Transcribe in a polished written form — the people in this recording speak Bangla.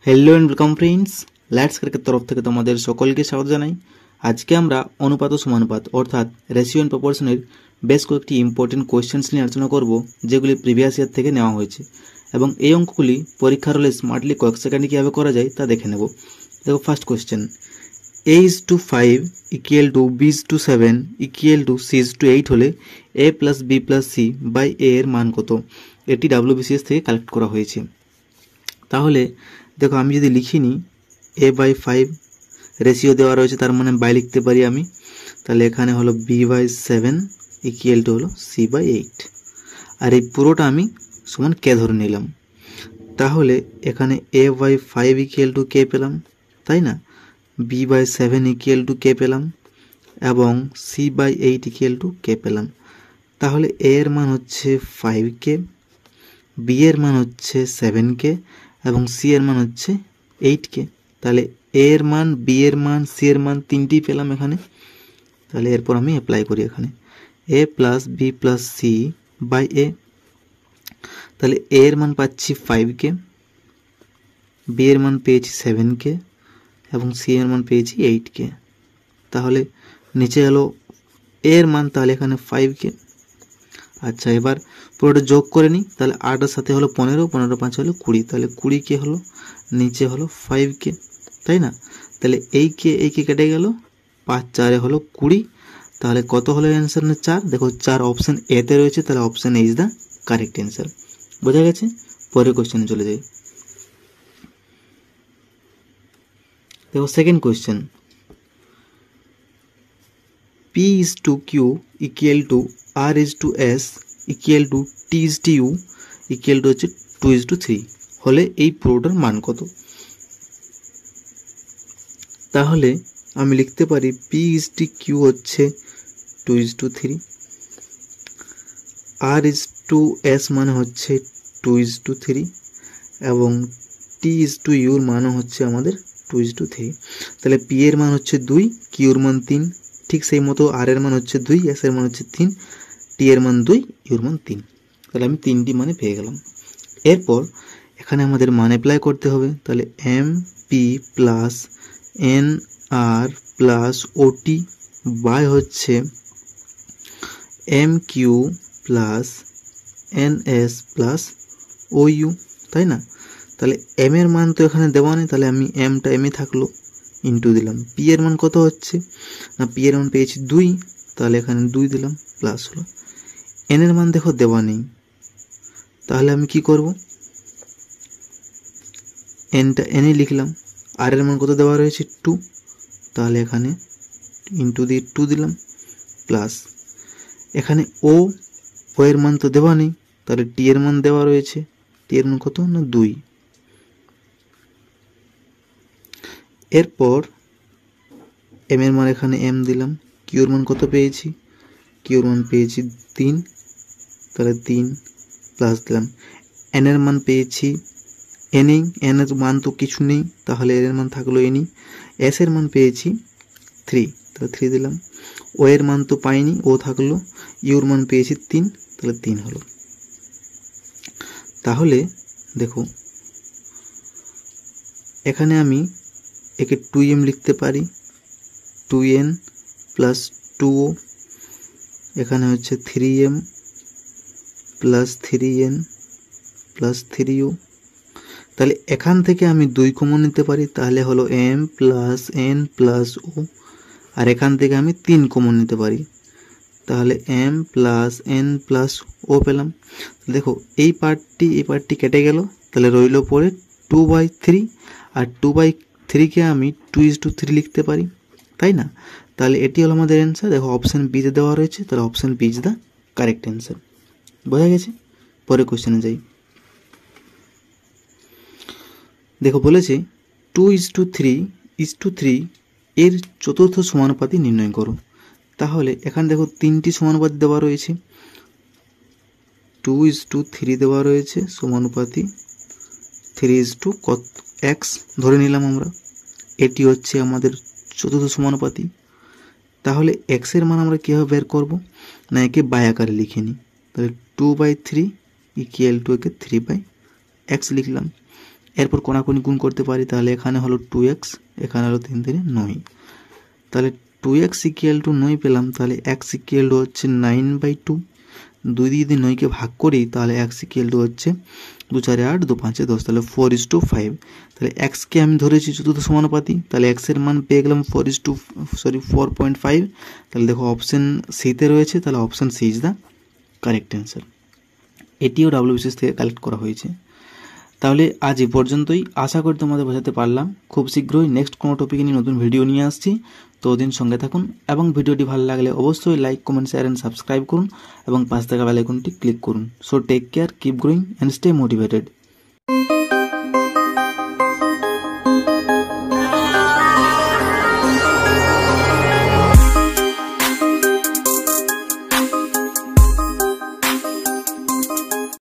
Hello and welcome friends, let's cricket तरफ থেকে তোমাদের সকলকে স্বাগত জানাই। আজকে আমরা অনুপাত ও সমানুপাত অর্থাৎ রেশিও এন্ড প্রপোর্শনের বেশ কয়েকটি ইম্পর্টেন্ট কোশ্চেন্স নিয়ে আলোচনা করব, যেগুলি প্রিভিয়াস ইয়ার থেকে নেওয়া হয়েছে এবং এই অঙ্কগুলি পরীক্ষার হলে স্মার্টলি কয়েক সেকেন্ডে কিভাবে করা যায় তা দেখে নেব। দেখো first question, a:5 = b:7 = c:8 হলে a + b + c by a এর মান কত? এটি WBCS থেকে কালেক্ট করা হয়েছে। তাহলে দেখো আমি যদি লিখি নি a/5 রেশিও দেওয়া রয়েছে, তার মানে বাই লিখতে পারি আমি। তাহলে এখানে হলো b/7 = হলো c/8, আর এই পুরোটা আমি সমান কে ধরে নিলাম। তাহলে এখানে a/5 = কে পেলাম, তাই না? b/7 = কে পেলাম এবং c/8 = কে পেলাম। তাহলে a এর মান হচ্ছে 5k, b এর মান হচ্ছে 7k এবং c এর মান হচ্ছে 8k। তাহলে a এর মান, b এর মান, c এর মান তিনটি পেলাম এখানে। তাহলে এরপর আমি অ্যাপ্লাই করি এখানে a + b + c by a। তাহলে a এর মান পাচ্ছি 5k, b এর মান পেয়েছি 7k এবং c এর মান পেয়েছি 8k। তাহলে নিচে হলো a এর মান, তাহলে এখানে 5k। আচ্ছা, এবার পুরোটা যোগ করে নিই। তাহলে 8 এর সাথে হলো 15, 15 5 হলো 20, তাহলে 20k হলো, নিচে হলো 5k, তাই না? তাহলে এই কে কেটে গেল, 5 4 হলো 20। তাহলে কত হলো অ্যান্সার না 4। দেখো 4 অপশন এ তে রয়েছে, তাহলে option A is the correct answer. বোঝা গেছে? পরের কোশ্চেনে চলে যাই। দেখো second question, p:q = r:/s = t:/u হচ্ছে 2:3 হলে এই পুরোটার মান কত? তাহলে আমি লিখতে পারি p:/q হচ্ছে 2:3, r:/s মানে হচ্ছে 2:3 এবং t:/u এর মান হচ্ছে আমাদের 2:3। তাহলে p এর মান হচ্ছে 2, q এর মান 3, ঠিক সেই মতো r এর মান হচ্ছে 2, s এর মান হচ্ছে 3, t এর মান 2, u এর মান 3। তাহলে আমি তিনটি মানে পেয়ে গেলাম। এরপর এখানে আমাদের মান অ্যাপ্লাই করতে হবে। তাহলে mp + nr + ot বাই হচ্ছে mq + ns + ou, তাই না? তাহলে m এর মান তো এখানে দেওয়া নেই, তাহলে আমি mটা m থাকলো, ইন্টু দিলাম। p এর মান কত হচ্ছে না, p এর মান পেয়েছি 2, তাহলে এখানে 2 দিলাম, প্লাস হলো n এর মান দেখো দেওয়া নেই, তাহলে আমি কি করব, nটা n লিখলাম। r এর মান কত দেওয়া রয়েছে 2, তাহলে এখানে ইন্টু দিয়ে 2 দিলাম, প্লাস এখানে ও এর মান তো দেওয়া নেই, তাহলে টি এর মান দেওয়া রয়েছে, টি এর মান কত না 2। এরপর এম এর মান এখানে m দিলাম, কিউ এর মান কত পেয়েছি, কিউ এর মান পেয়েছি 3, তাহলে 3 প্লাস দিলাম। এন এর মান পেয়েছি এন এর মান তো কিছু নেই, তাহলে এর মান থাকলো এন। এস এর মান পেয়েছি 3, তাহলে 3 দিলাম। ও এর মান তো পাইনি, ও থাকলো। ইউ এর মান পেয়েছি 3, তাহলে 3 হলো। তাহলে দেখো এখানে আমি একে 2m লিখতে পারি, 2n + 2o, এখানে হচ্ছে 3m + 3n + 3o। তাহলে এখান থেকে আমি 2 কমন নিতে পারি, তাহলে হলো m + n + o, আর এখান থেকে আমি 3 কমন নিতে পারি, তাহলে m + n + o পেলাম। দেখো এই পার্টটি কেটে গেল, তাহলে রইল পরে 2/3, আর 2/3কে আমি 2:3 লিখতে পারি, তাই না? তাহলে এটি হলো আমাদের অ্যান্সার। দেখো অপশন বি তে দেওয়া রয়েছে, তাহলে option B is the correct answer. বোঝা গেছে? পরের কোশ্চেনে যাই। দেখো বলেছে 2:3 এর চতুর্থ সমানুপাতি নির্ণয় করো। তাহলে এখানে দেখো তিনটি সমানুপাতি দেওয়া রয়েছে, 2:3 দেওয়া রয়েছে, সমানুপাতি 3:x ধরে নিলাম আমরা। এটি হচ্ছে আমাদের চতুর্থ সমানুপাতি। তাহলে x এর মান আমরা কীভাবে বের করব না, একে বাই আকারে লিখে নিই। তাহলে 2/3 = একে 3/x লিখলাম। এরপর কোনাকুনি গুণ করতে পারি, তাহলে এখানে হলো 2x, এখানে হলো 3 3 9, তাহলে 2x ইকুয়াল টু 9 পেলাম, তাহলে x ইকুয়াল টু হচ্ছে 9/2, 2 দিয়ে যদি 9কে ভাগ করি তাহলে x ইকুয়াল টু হচ্ছে 2 4 8, 2 5 10, তাহলে 4:5। তাহলে xকে আমি ধরেছি চতুর্থ সমানুপাতি, তাহলে x এর মান পেয়ে গেলাম 4.5। তাহলে দেখো অপশন সিতে রয়েছে, তাহলে option C is the correct answer. এটিও ডাব্লিউবিসিএস থেকে কালেক্ট করা হয়েছে। তাহলে আজ এই পর্যন্তই, আশা করি তোমাদের বোঝাতে পারলাম। খুব শীঘ্রই নেক্সট কোনো টপিক নিয়ে নতুন ভিডিও নিয়ে আসছি, ততদিন সঙ্গে থাকুন এবং ভিডিওটি ভালো লাগলে অবশ্যই like, comment, share and subscribe করুন এবং পাশে থাকা বেল আইকনটি ক্লিক করুন। So take care, keep growing and stay motivated.